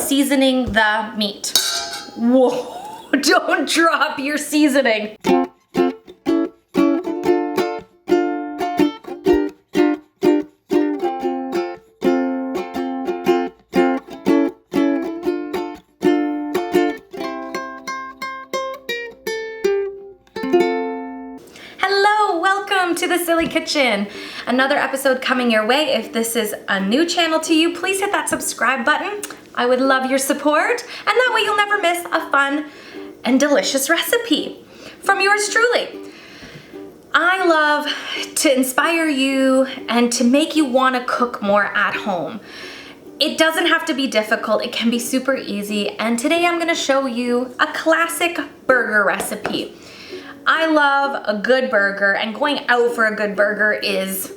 seasoning the meat. Whoa, don't drop your seasoning. To the Silly Kitchen. Another episode coming your way. If this is a new channel to you, please hit that subscribe button. I would love your support, and that way you'll never miss a fun and delicious recipe from yours truly. I love to inspire you and to make you want to cook more at home. It doesn't have to be difficult, it can be super easy, and today I'm going to show you a classic burger recipe. I love a good burger, and going out for a good burger is,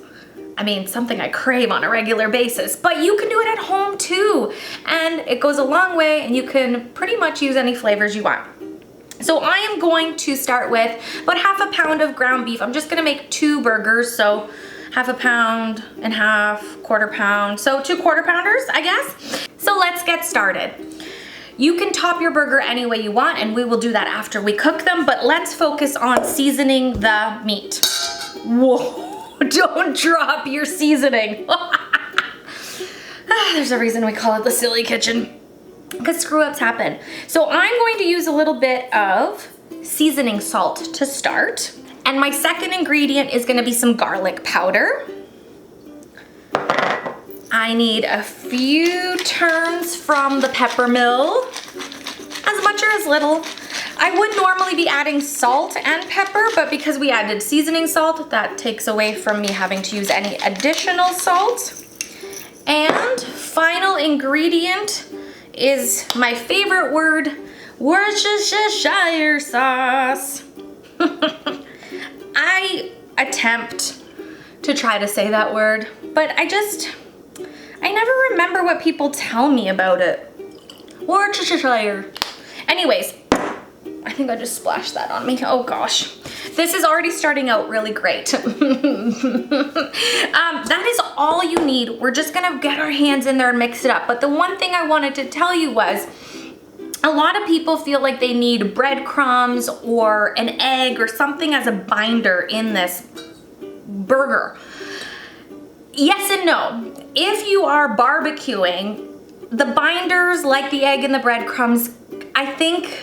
something I crave on a regular basis, but you can do it at home too, and it goes a long way, and you can pretty much use any flavors you want. So I am going to start with about half a pound of ground beef. I'm just gonna make 2 burgers, so half a pound and half, quarter pound, so 2 quarter pounders, I guess. So let's get started. You can top your burger any way you want, and we will do that after we cook them, but let's focus on seasoning the meat. Whoa, don't drop your seasoning. There's a reason we call it the Silly Kitchen, because screw-ups happen. So I'm going to use a little bit of seasoning salt to start, and my second ingredient is gonna be some garlic powder. I need a few turns from the pepper mill, as much or as little. I would normally be adding salt and pepper, but because we added seasoning salt, that takes away from me having to use any additional salt. And final ingredient is my favorite word, Worcestershire sauce. I attempt to try to say that word, but I never remember what people tell me about it. Worcestershire. Anyways, I think I just splashed that on me. Oh gosh. This is already starting out really great. That is all you need. We're just gonna get our hands in there and mix it up. But the one thing I wanted to tell you was, a lot of people feel like they need breadcrumbs or an egg or something as a binder in this burger. Yes and no. If you are barbecuing, the binders like the egg and the breadcrumbs, I think,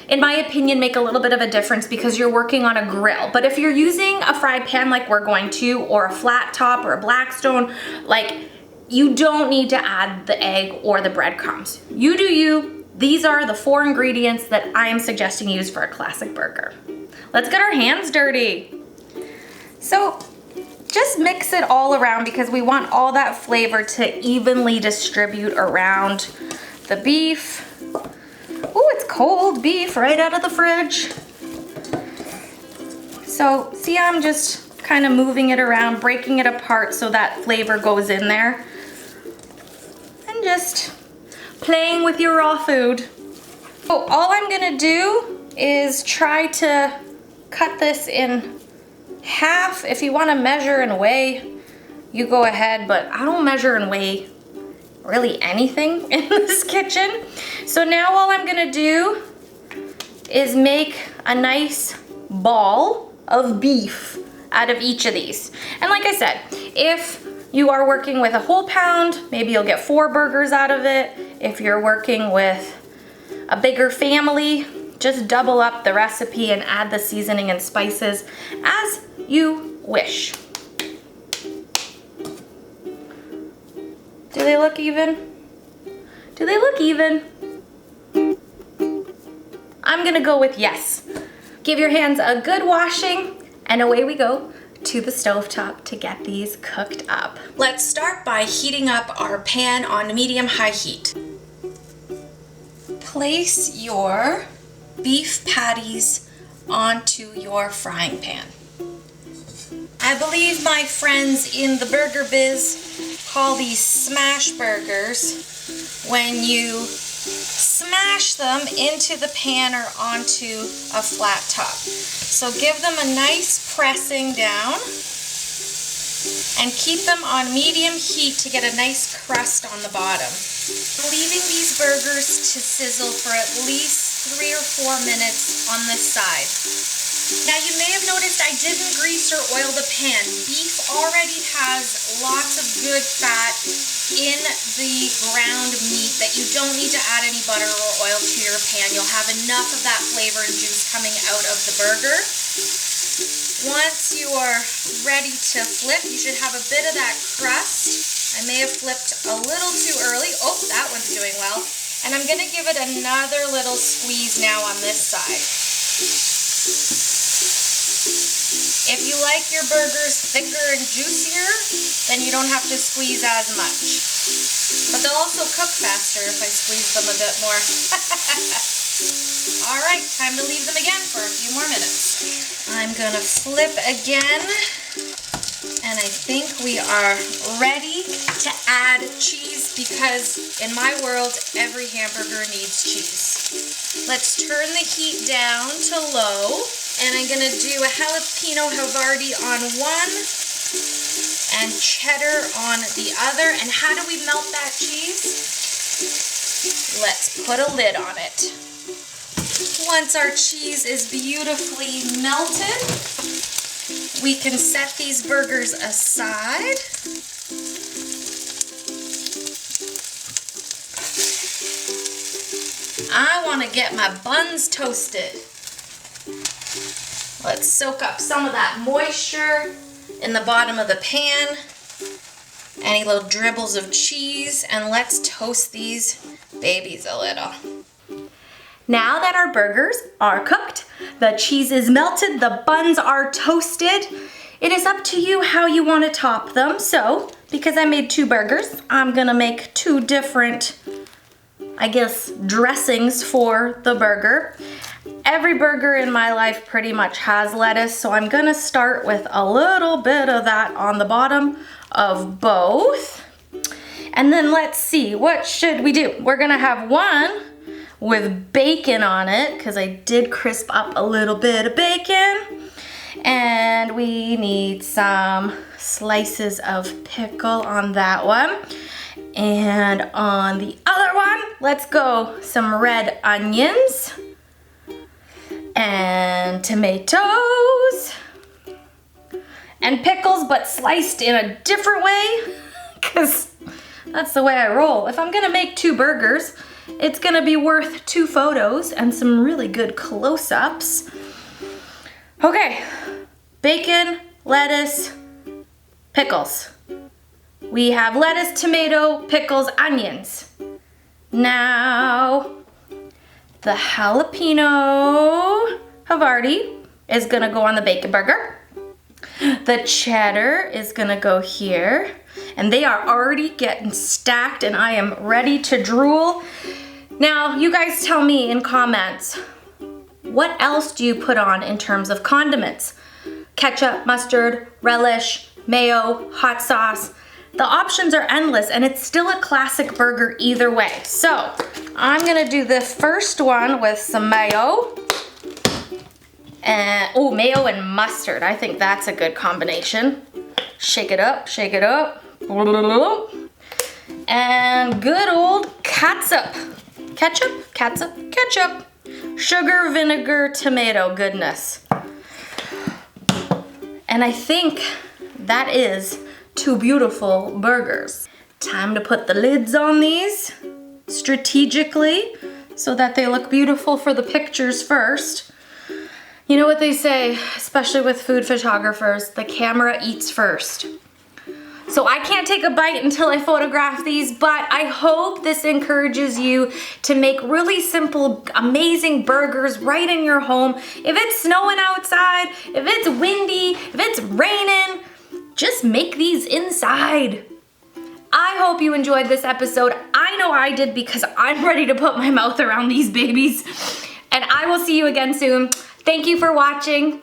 in my opinion, make a little bit of a difference because you're working on a grill. But if you're using a fry pan like we're going to, or a flat top or a Blackstone, you don't need to add the egg or the breadcrumbs. You do you. These are the 4 ingredients that I am suggesting you use for a classic burger. Let's get our hands dirty. So, just mix it all around because we want all that flavor to evenly distribute around the beef. Oh, it's cold beef right out of the fridge. So see how I'm just kind of moving it around, breaking it apart so that flavor goes in there. And just playing with your raw food. So all I'm gonna do is try to cut this in half. If you want to measure and weigh, you go ahead, but I don't measure and weigh really anything in this kitchen. So now all I'm gonna do is make a nice ball of beef out of each of these. And like I said, if you are working with a whole pound, maybe you'll get 4 burgers out of it. If you're working with a bigger family, just double up the recipe and add the seasoning and spices as you wish. Do they look even? Do they look even? I'm gonna go with yes. Give your hands a good washing, and away we go to the stovetop to get these cooked up. Let's start by heating up our pan on medium-high heat. Place your beef patties onto your frying pan. I believe my friends in the burger biz call these smash burgers when you smash them into the pan or onto a flat top. So give them a nice pressing down and keep them on medium heat to get a nice crust on the bottom. I'm leaving these burgers to sizzle for at least 3 or 4 minutes on this side. Now you may have noticed I didn't grease or oil the pan. Beef already has lots of good fat in the ground meat that you don't need to add any butter or oil to your pan. You'll have enough of that flavor and juice coming out of the burger. Once you are ready to flip, you should have a bit of that crust. I may have flipped a little too early. Oh, that one's doing well. And I'm gonna give it another little squeeze now on this side. If you like your burgers thicker and juicier, then you don't have to squeeze as much. But they'll also cook faster if I squeeze them a bit more. All right, time to leave them again for a few more minutes. I'm gonna flip again, and I think we are ready to add cheese because in my world, every hamburger needs cheese. Let's turn the heat down to low, and I'm gonna do a jalapeno Havarti on one and cheddar on the other. And how do we melt that cheese? Let's put a lid on it. Once our cheese is beautifully melted, we can set these burgers aside. I want to get my buns toasted. Let's soak up some of that moisture in the bottom of the pan. Any little dribbles of cheese, and let's toast these babies a little. Now that our burgers are cooked, the cheese is melted, the buns are toasted, it is up to you how you want to top them. So, because I made 2 burgers, I'm gonna make 2 different, I guess, dressings for the burger. Every burger in my life pretty much has lettuce, so I'm gonna start with a little bit of that on the bottom of both. And then let's see, what should we do? We're gonna have one with bacon on it, because I did crisp up a little bit of bacon. And we need some slices of pickle on that one. And on the other one, let's go some red onions and tomatoes and pickles, but sliced in a different way, because that's the way I roll. If I'm gonna make 2 burgers, it's gonna be worth 2 photos and some really good close-ups. Okay, bacon, lettuce, pickles. We have lettuce, tomato, pickles, onions. Now, the jalapeno Havarti is gonna go on the bacon burger. The cheddar is gonna go here. And they are already getting stacked and I am ready to drool. Now, you guys tell me in comments, what else do you put on in terms of condiments? Ketchup, mustard, relish, mayo, hot sauce. The options are endless and it's still a classic burger either way. So, I'm gonna do the first one with some mayo. And, oh, mayo and mustard. I think that's a good combination. Shake it up, shake it up. And good old catsup. Ketchup, catsup, ketchup. Sugar, vinegar, tomato goodness. And I think that is 2 beautiful burgers. Time to put the lids on these strategically so that they look beautiful for the pictures first. You know what they say, especially with food photographers, the camera eats first. So I can't take a bite until I photograph these, but I hope this encourages you to make really simple, amazing burgers right in your home. If it's snowing outside, if it's windy, if it's raining, just make these inside. I hope you enjoyed this episode. I know I did because I'm ready to put my mouth around these babies. And I will see you again soon. Thank you for watching.